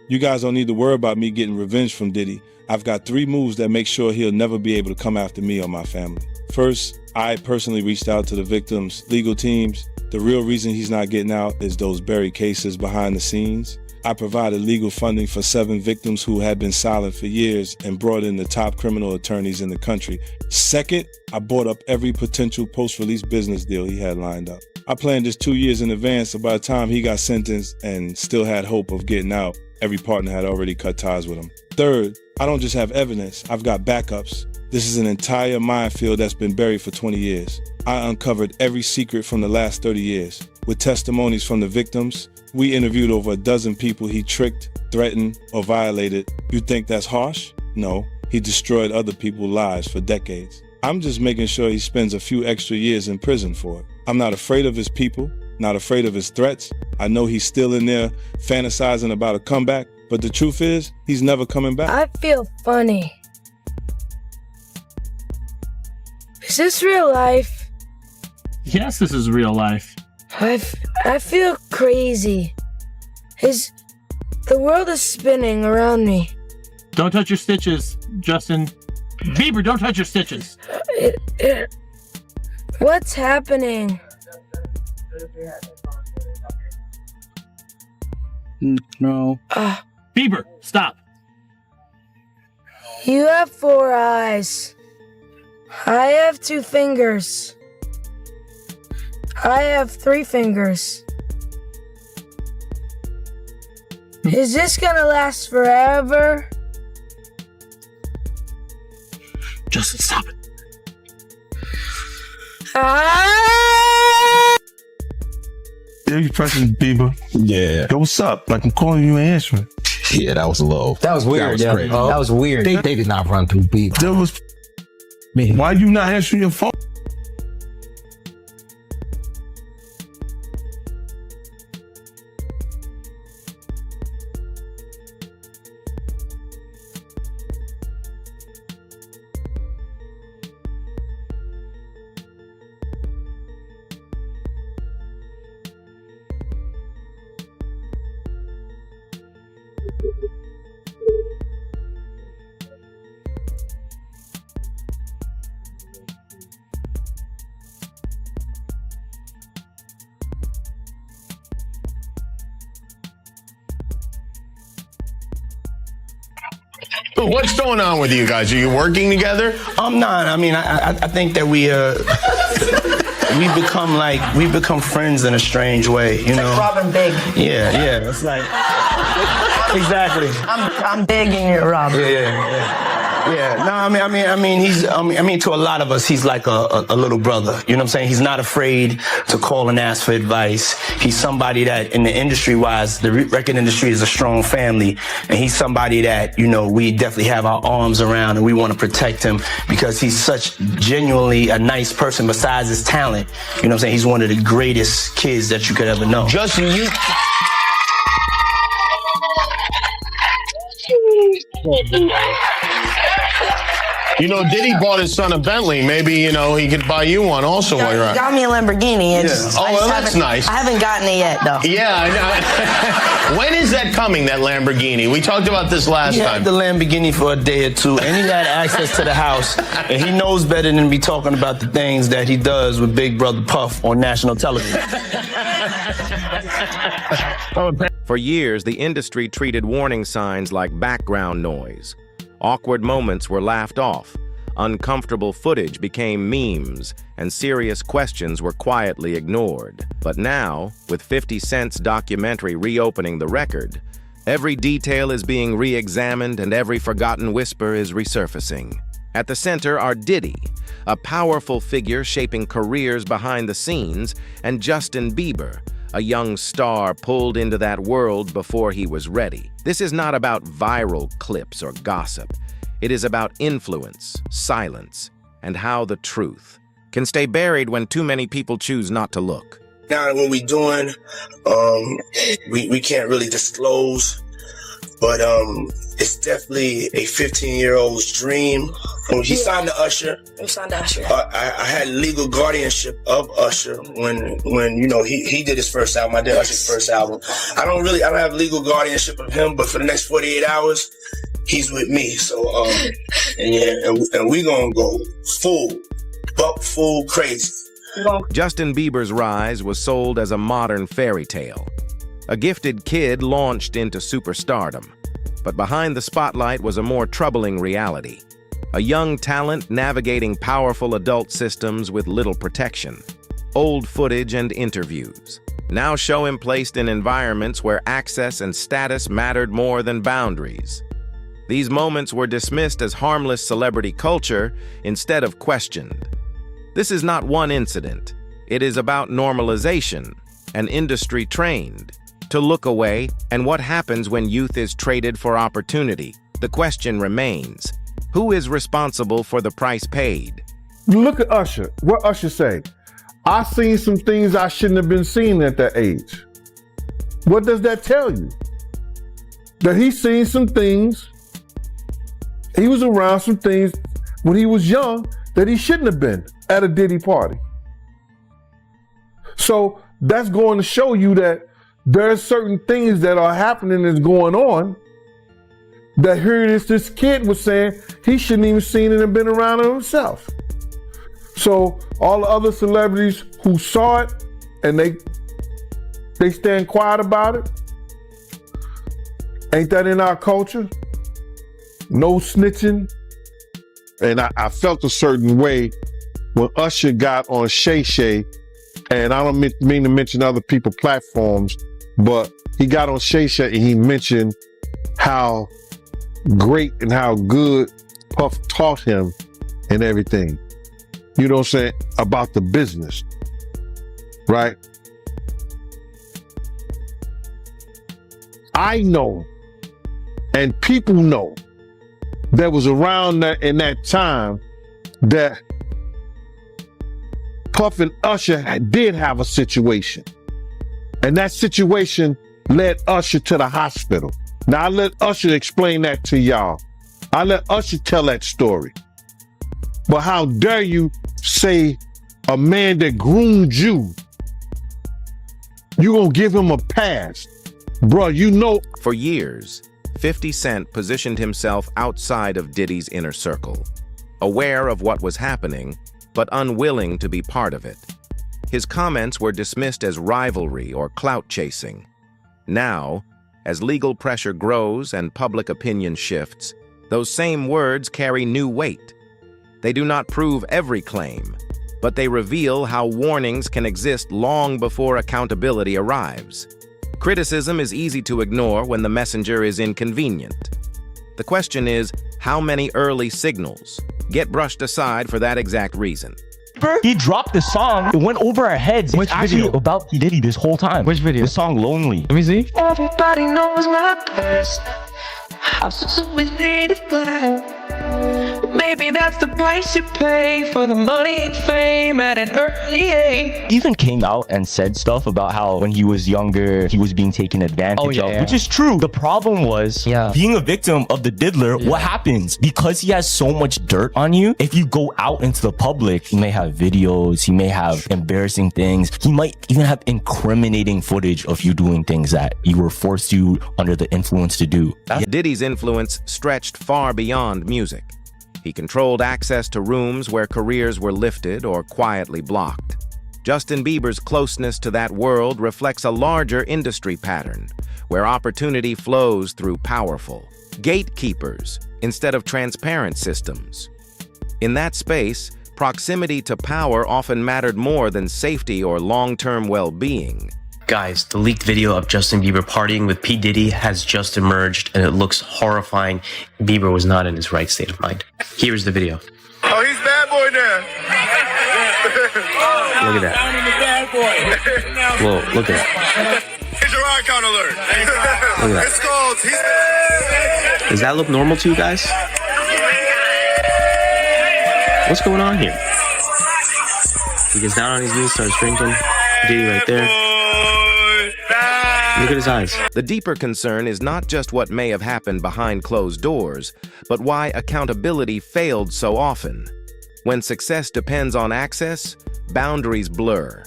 You guys don't need to worry about me getting revenge from Diddy. I've got 3 moves that make sure he'll never be able to come after me or my family. First, I personally reached out to the victims' legal teams. The real reason he's not getting out is those buried cases behind the scenes. I provided legal funding for 7 victims who had been silent for years and brought in the top criminal attorneys in the country. Second, I bought up every potential post-release business deal he had lined up. I planned this 2 years in advance, so by the time he got sentenced and still had hope of getting out, every partner had already cut ties with him. Third, I don't just have evidence, I've got backups. This is an entire minefield that's been buried for 20 years. I uncovered every secret from the last 30 years. With testimonies from the victims, we interviewed over a dozen people he tricked, threatened, or violated. You think that's harsh? No, he destroyed other people's lives for decades. I'm just making sure he spends a few extra years in prison for it. I'm not afraid of his people, not afraid of his threats. I know he's still in there fantasizing about a comeback, but the truth is, he's never coming back. I feel funny. Is this real life? Yes, this is real life. I feel crazy. The world is spinning around me. Don't touch your stitches, Justin. Bieber, don't touch your stitches. What's happening? No. Bieber, stop. You have 4 eyes. I have 2 fingers. I have 3 fingers. Is this gonna last forever? Justin, stop it. Ah! Yeah, you pressing Bieber. Yeah. Yo, what's up? Like, I'm calling you, ain't answering. Yeah, that was low. That was weird. That was crazy. That was weird. They did not run through Bieber. There was. Man. Why you not answering your phone? What's going on with you guys? Are you working together? I'm not. I mean, I think that we we've become friends in a strange way, you know. Like Robin Big. Yeah. It's like exactly. I'm big and you're Robin. Yeah. No, I mean, to a lot of us, he's like a little brother. You know what I'm saying? He's not afraid to call and ask for advice. He's somebody that, in the industry-wise, the record industry is a strong family, and he's somebody that, you know, we definitely have our arms around, and we want to protect him because he's such genuinely a nice person. Besides his talent, you know what I'm saying? He's one of the greatest kids that you could ever know. Justin, you know, Diddy bought his son a Bentley. Maybe, you know, he could buy you one also while you're out. Got me a Lamborghini. Oh, well, that's nice. I haven't gotten it yet, though. Yeah, I know. When is that coming, that Lamborghini? We talked about this last He time. had the Lamborghini for a day or two, and he had access to the house, and he knows better than be talking about the things that he does with Big Brother Puff on national television. For years, the industry treated warning signs like background noise. Awkward moments were laughed off, uncomfortable footage became memes, and serious questions were quietly ignored. But now, with 50 Cent's documentary reopening the record, every detail is being re-examined and every forgotten whisper is resurfacing. At the center are Diddy, a powerful figure shaping careers behind the scenes, and Justin Bieber, a young star pulled into that world before he was ready. This is not about viral clips or gossip. It is about influence, silence, and how the truth can stay buried when too many people choose not to look. Now, when we doing, we can't really disclose but it's definitely a 15-year-old's dream. When he signed to Usher, I had legal guardianship of Usher when you know he did his first album. I did Usher's first album. I don't have legal guardianship of him, but for the next 48 hours, he's with me. So and we gonna go full crazy. Justin Bieber's rise was sold as a modern fairy tale. A gifted kid launched into superstardom. But behind the spotlight was a more troubling reality. A young talent navigating powerful adult systems with little protection. Old footage and interviews now show him placed in environments where access and status mattered more than boundaries. These moments were dismissed as harmless celebrity culture instead of questioned. This is not one incident. It is about normalization, an industry trained to look away, and what happens when youth is traded for opportunity. The question remains, who is responsible for the price paid? Look at Usher. What Usher say? I seen some things I shouldn't have been seeing at that age. What does that tell you? That he's seen some things, he was around some things when he was young that he shouldn't have been at a Diddy party. So that's going to show you that there are certain things that are happening that's going on that here it is, this kid was saying he shouldn't even seen it and been around it himself. So all the other celebrities who saw it and they stand quiet about it, ain't that in our culture? No snitching. And I felt a certain way when Usher got on Shay Shay, and I don't mean to mention other people's platforms, but he got on Shay Shay and he mentioned how great and how good Puff taught him and everything. You know what I'm saying? About the business, right? I know, and people know, that was around that in that time that Puff and Usher did have a situation. And that situation led Usher to the hospital. Now, I let Usher explain that to y'all. I let Usher tell that story. But how dare you say a man that groomed you, you gonna give him a pass? Bro, you know. For years, 50 Cent positioned himself outside of Diddy's inner circle, aware of what was happening, but unwilling to be part of it. His comments were dismissed as rivalry or clout chasing. Now, as legal pressure grows and public opinion shifts, those same words carry new weight. They do not prove every claim, but they reveal how warnings can exist long before accountability arrives. Criticism is easy to ignore when the messenger is inconvenient. The question is, how many early signals get brushed aside for that exact reason? He dropped the song. It went over our heads. It's actually about P. Diddy this whole time. Which video? The song Lonely. Let me see. Everybody knows my best. I've always needed black. Maybe that's the price you pay for the money and fame at an early age. He even came out and said stuff about how when he was younger, he was being taken advantage of, which is true. The problem was being a victim of the diddler. What happens? Because he has so much dirt on you, if you go out into the public, he may have videos, he may have embarrassing things, he might even have incriminating footage of you doing things that you were forced to under the influence to do. Diddy's influence stretched far beyond music. He controlled access to rooms where careers were lifted or quietly blocked. Justin Bieber's closeness to that world reflects a larger industry pattern, where opportunity flows through powerful gatekeepers instead of transparent systems. In that space, proximity to power often mattered more than safety or long-term well-being. Guys, the leaked video of Justin Bieber partying with P. Diddy has just emerged, and it looks horrifying. Bieber was not in his right state of mind. Here's the video. Oh, he's bad boy now. Look at that. Whoa, look at that. Here's your icon alert. Look at that. It's called. Does that look normal to you guys? What's going on here? He gets down on his knees, starts drinking. Diddy right there. Look at his eyes. The deeper concern is not just what may have happened behind closed doors, but why accountability failed so often. When success depends on access, boundaries blur.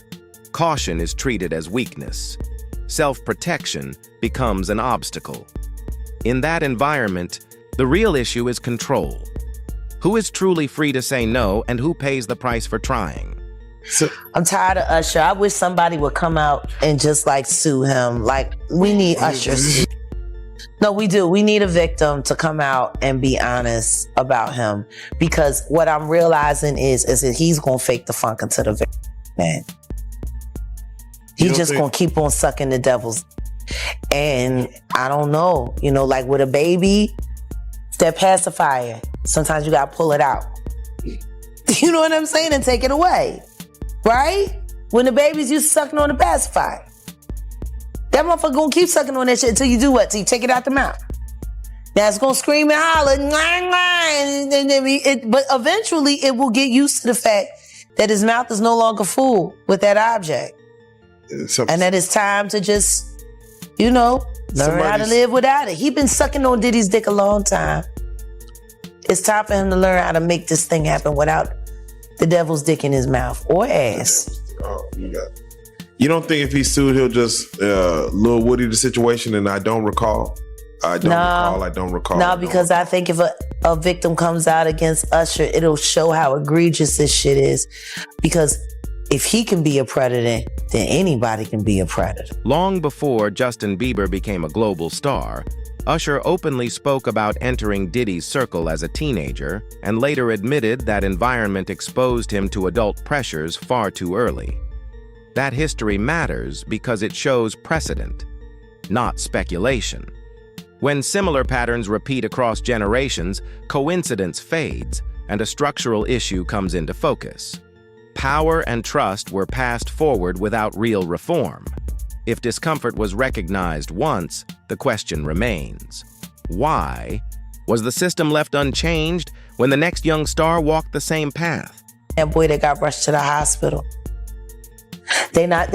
Caution is treated as weakness. Self-protection becomes an obstacle. In that environment, the real issue is control. Who is truly free to say no, and who pays the price for trying? I'm tired of Usher. I wish somebody would come out and just like sue him. Like, we need Usher. No, we do. We need a victim to come out and be honest about him. Because what I'm realizing is that he's going to fake the funk into the victim, man. He's just going to keep on sucking the devil's. And I don't know, you know, like with a baby, that pacifier, sometimes you got to pull it out. You know what I'm saying? And take it away. Right? When the babies, you sucking on the pacifier. That motherfucker gonna keep sucking on that shit until you do what? Till you take it out the mouth. Now it's gonna scream and holler, but eventually it will get used to the fact that his mouth is no longer full with that object. And that it's time to just, you know, learn how to live without it. He been sucking on Diddy's dick a long time. It's time for him to learn how to make this thing happen without the devil's dick in his mouth or ass. Oh, you don't think if he sued, he'll just Lil Woody the situation and I don't recall? I don't recall. No, because I think if a victim comes out against Usher, it'll show how egregious this shit is. Because if he can be a predator, then anybody can be a predator. Long before Justin Bieber became a global star, Usher openly spoke about entering Diddy's circle as a teenager and later admitted that environment exposed him to adult pressures far too early. That history matters because it shows precedent, not speculation. When similar patterns repeat across generations, coincidence fades and a structural issue comes into focus. Power and trust were passed forward without real reform. If discomfort was recognized once, the question remains. Why was the system left unchanged when the next young star walked the same path? That boy that got rushed to the hospital. They're not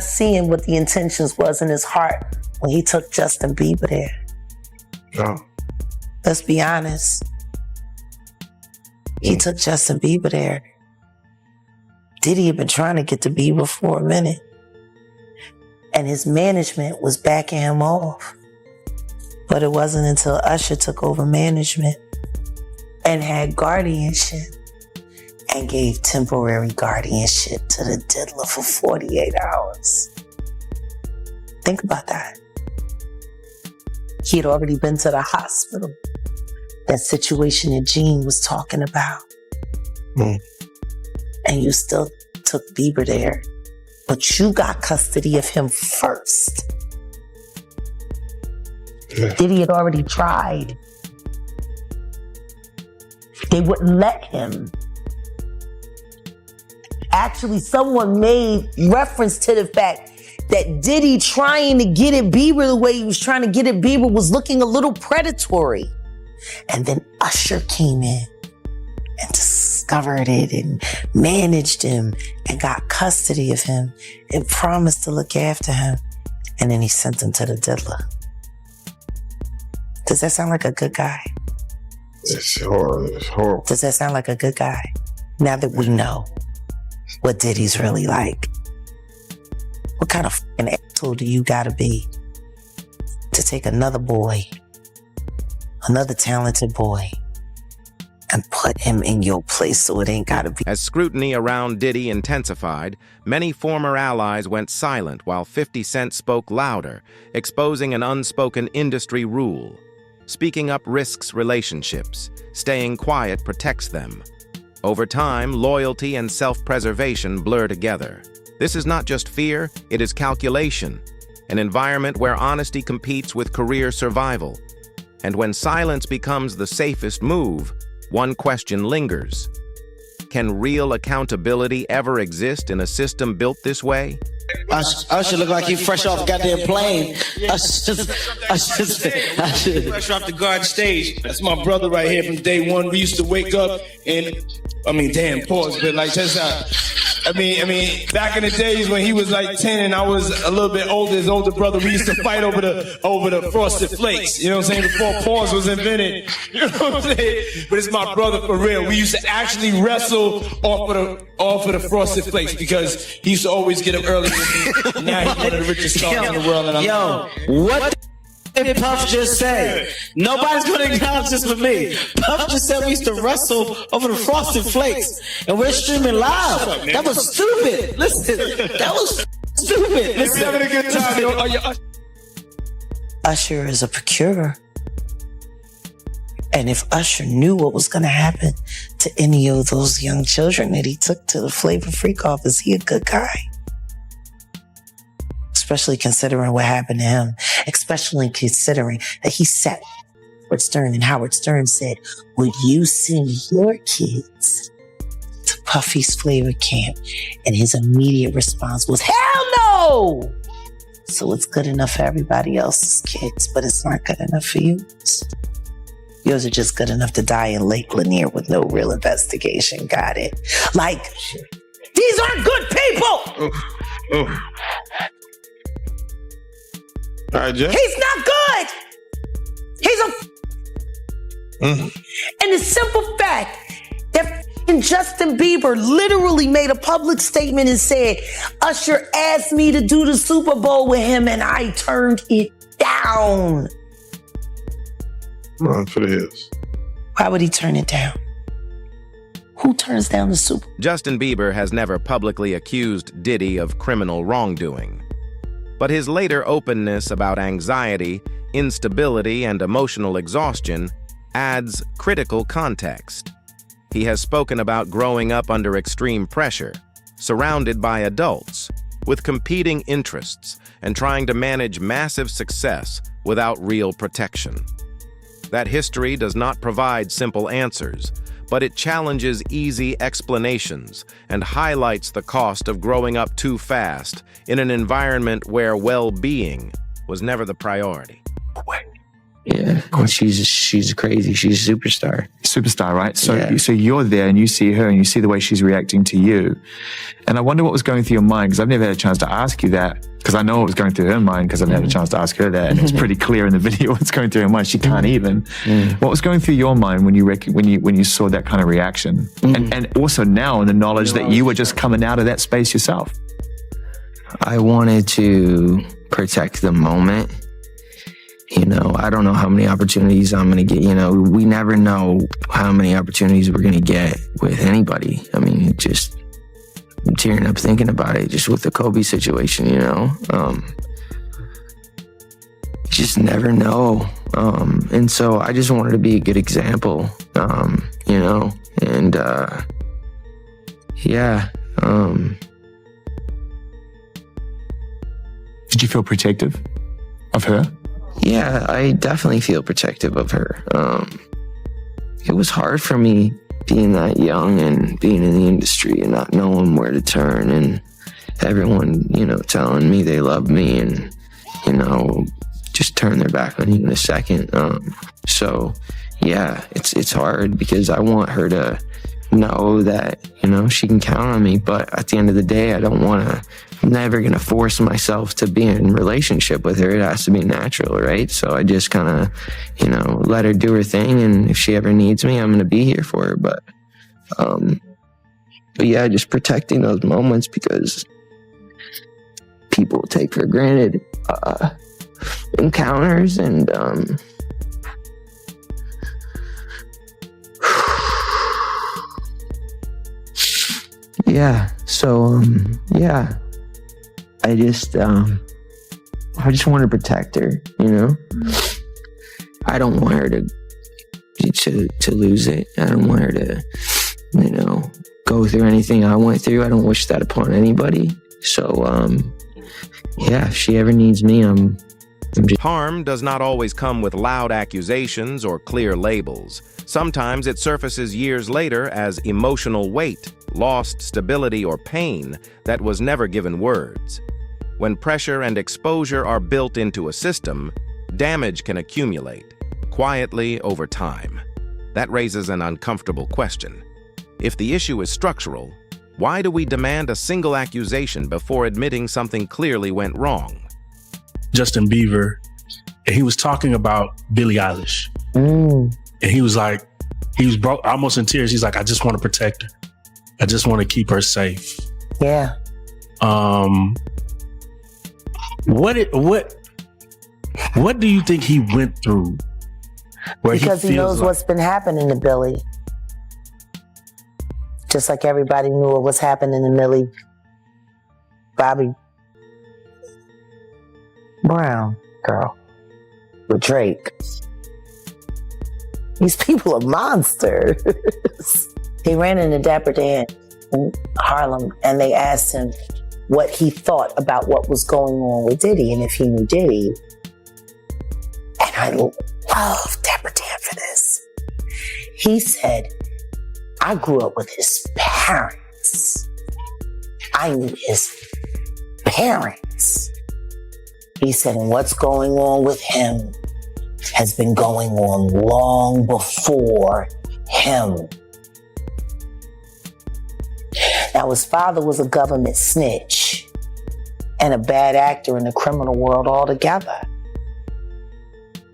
seeing what the intentions was in his heart when he took Justin Bieber there. Oh. Let's be honest. He took Justin Bieber there. Diddy had been trying to get to Bieber for a minute. And his management was backing him off. But it wasn't until Usher took over management and had guardianship and gave temporary guardianship to the diddler for 48 hours. Think about that. He had already been to the hospital. That situation that Gene was talking about. And you still took Bieber there. But you got custody of him first. Diddy had already tried. They wouldn't let him. Actually, someone made reference to the fact that Diddy trying to get at Bieber the way he was trying to get at Bieber was looking a little predatory. And then Usher came in and discovered it and managed him and got custody of him and promised to look after him. And then he sent him to the diddler. Does that sound like a good guy? It's horrible. Does that sound like a good guy? Now that we know what Diddy's really like. What kind of fucking asshole do you gotta be to take another boy, another talented boy, and put him in your place so it ain't gotta be? As scrutiny around Diddy intensified, many former allies went silent while 50 Cent spoke louder, exposing an unspoken industry rule. Speaking up risks relationships. Staying quiet protects them. Over time, loyalty and self-preservation blur together. This is not just fear, it is calculation. An environment where honesty competes with career survival. And when silence becomes the safest move, one question lingers. Can real accountability ever exist in a system built this way? Usher look like he fresh off goddamn plane. Usher fresh off the guard stage. That's my brother right here from day one. We used to wake up and, damn, pause, but like, that's how I mean, back in the days when he was like 10 and I was a little bit older, his older brother, we used to fight over the Frosted Flakes. You know what I'm saying? Before pause was invented. You know what I'm saying? But it's my brother for real. We used to actually wrestle off of the Frosted Flakes because he used to always get up early with me. Now he's one of the richest stars in the world. And What did Puff just say? Nobody's going to acknowledge this with me. Puff just said we used to wrestle over the Frosted Flakes, and we're streaming live. That was stupid. Listen, that was stupid. Listen, having a good time. Usher is a procurer. And if Usher knew what was going to happen to any of those young children that he took to the Flavor Freak office, he a good guy. Especially considering what happened to him. Especially considering that he sat with Howard Stern and Howard Stern said, would you send your kids to Puffy's Flavor Camp? And his immediate response was, hell no! So it's good enough for everybody else's kids, but it's not good enough for you. Yours are just good enough to die in Lake Lanier with no real investigation. Got it? Like, these aren't good people! Oof. All right, Jeff. He's not good! He's a... And the simple fact that Justin Bieber literally made a public statement and said, Usher asked me to do the Super Bowl with him and I turned it down. Run for the hills. Why would he turn it down? Who turns down the Super Bowl? Justin Bieber has never publicly accused Diddy of criminal wrongdoing. But his later openness about anxiety, instability, and emotional exhaustion adds critical context. He has spoken about growing up under extreme pressure, surrounded by adults, with competing interests, and trying to manage massive success without real protection. That history does not provide simple answers, but it challenges easy explanations and highlights the cost of growing up too fast in an environment where well-being was never the priority. Yeah, well, she's crazy. She's a superstar. Superstar, right? So you're there and you see her and you see the way she's reacting to you. And I wonder what was going through your mind, because I've never had a chance to ask you that, because I know what was going through her mind because I've never had a chance to ask her that. And it's pretty clear in the video what's going through her mind. She can't even. What was going through your mind when you saw that kind of reaction? And also now in the knowledge that you were just coming out of that space yourself. I wanted to protect the moment. You know, I don't know how many opportunities I'm going to get. You know, we never know how many opportunities we're going to get with anybody. I mean, I'm tearing up thinking about it, just with the Kobe situation, you know. Just never know. And so I just wanted to be a good example, you know, and yeah. Did you feel protective of her? Yeah, I definitely feel protective of her. It was hard for me being that young and being in the industry and not knowing where to turn, and everyone, you know, telling me they love me and, you know, just turn their back on you in a second. So yeah, it's hard because I want her to know that, you know, she can count on me, but at the end of the day, I'm never going to force myself to be in a relationship with her. It has to be natural, right? So I just kind of, you know, let her do her thing. And if she ever needs me, I'm going to be here for her. But yeah, just protecting those moments because people take for granted encounters and, yeah. So, yeah. I just want to protect her, you know? I don't want her to lose it. I don't want her to, you know, go through anything I went through. I don't wish that upon anybody. So, yeah, if she ever needs me, I'm just... Harm does not always come with loud accusations or clear labels. Sometimes it surfaces years later as emotional weight, lost stability, or pain that was never given words. When pressure and exposure are built into a system, damage can accumulate, quietly over time. That raises an uncomfortable question. If the issue is structural, Why do we demand a single accusation before admitting something clearly went wrong? Justin Bieber, and he was talking about Billie Eilish. And he was like, he was almost in tears. He's like, I just want to protect her. I just want to keep her safe. Yeah. What do you think he went through? Because he knows what's been happening to Billy. Just like everybody knew what was happening to Millie Bobby Brown girl with Drake. These people are monsters. He ran into Dapper Dan in Harlem and they asked him what he thought about what was going on with Diddy and if he knew Diddy. And I love Dapper Dan for this. He said, I grew up with his parents. I knew his parents. He said, and what's going on with him has been going on long before him. Now, his father was a government snitch and a bad actor in the criminal world altogether.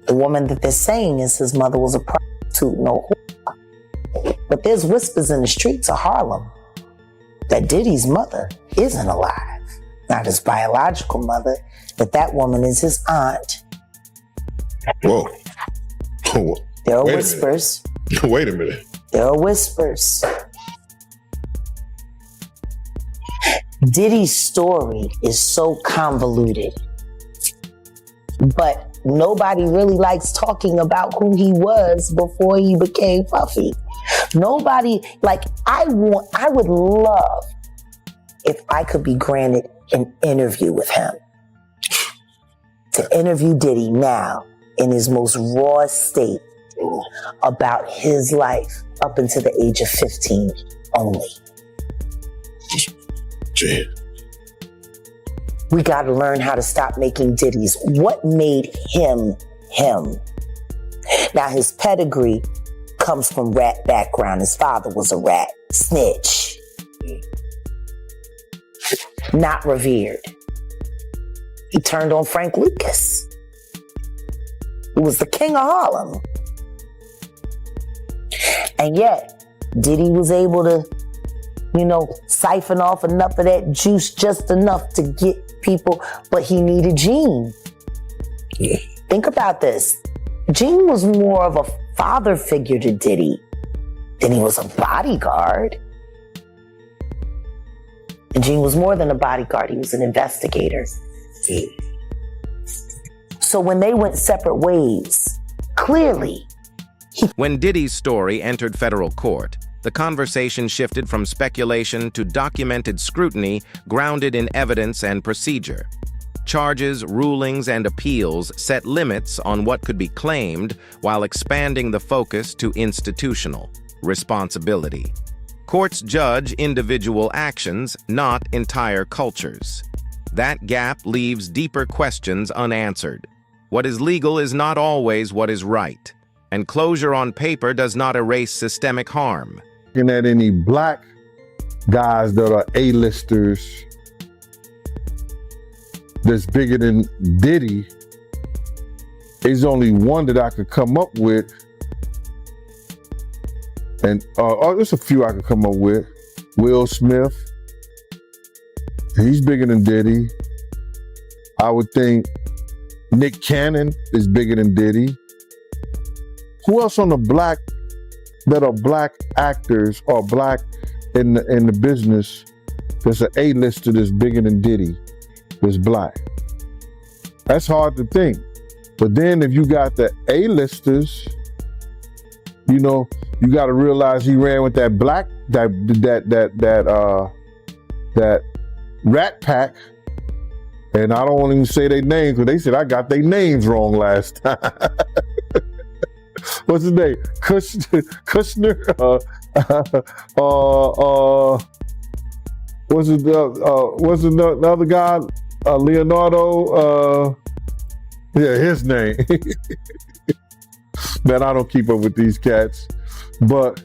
The woman that they're saying is his mother was a prostitute, no whore. But there's whispers in the streets of Harlem that Diddy's mother isn't alive. Not his biological mother, but that woman is his aunt. Whoa. There are whispers. Wait a minute. There are whispers. Diddy's story is so convoluted, but nobody really likes talking about who he was before he became Puffy. Nobody, like, I would love if I could be granted an interview with him. To interview Diddy now in his most raw state about his life up until the age of 15 only. We got to learn how to stop making Diddy's. What made him him? Now, his pedigree comes from rat background. His father was a rat, snitch. Not revered. He turned on Frank Lucas, who was the king of Harlem. And yet, Diddy was able to, siphon off enough of that juice, just enough to get people, but he needed Gene. Think about this. Gene was more of a father figure to Diddy than he was a bodyguard. And Gene was more than a bodyguard, he was an investigator. So when they went separate ways, clearly. When Diddy's story entered federal court, the conversation shifted from speculation to documented scrutiny grounded in evidence and procedure. Charges, rulings, and appeals set limits on what could be claimed while expanding the focus to institutional responsibility. Courts judge individual actions, not entire cultures. That gap leaves deeper questions unanswered. What is legal is not always what is right, and closure on paper does not erase systemic harm. Looking at any black guys that are A-listers that's bigger than Diddy, there's only one that I could come up with. And there's a few I could come up with. Will Smith, he's bigger than Diddy. I would think Nick Cannon is bigger than Diddy. Who else on the black that are black actors or black in the business that's an A-lister that's bigger than Diddy that's black? That's hard to think. But then if you got the A-listers, you got to realize he ran with that black that Rat Pack, and I don't want to even say their names because they said I got their names wrong last time. What's his name? Kushner? What's the other guy? Leonardo? Yeah, his name. Man, I don't keep up with these cats. But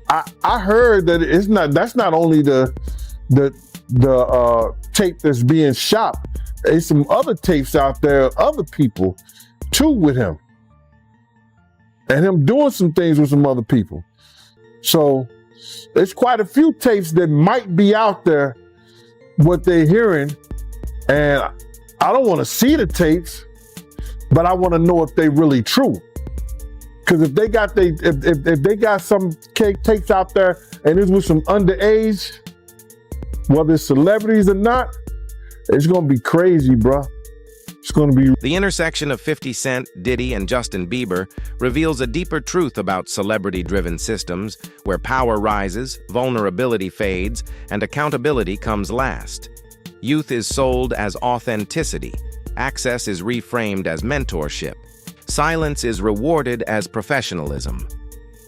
I heard that that's not only the tape that's being shot. There's some other tapes out there, other people too with him. And him doing some things with some other people. So there's quite a few tapes that might be out there, what they're hearing. And I don't want to see the tapes, but I want to know if they really true. Because if they got some tapes out there and it's with some underage, whether it's celebrities or not, it's gonna be crazy, bro. It's gonna be. The intersection of 50 Cent, Diddy, and Justin Bieber reveals a deeper truth about celebrity-driven systems where power rises, vulnerability fades, and accountability comes last. Youth is sold as authenticity. Access is reframed as mentorship. Silence is rewarded as professionalism.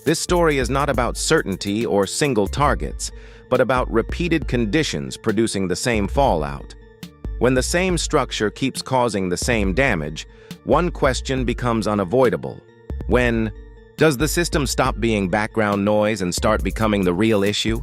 This story is not about certainty or single targets, but about repeated conditions producing the same fallout. When the same structure keeps causing the same damage, one question becomes unavoidable. When does the system stop being background noise and start becoming the real issue?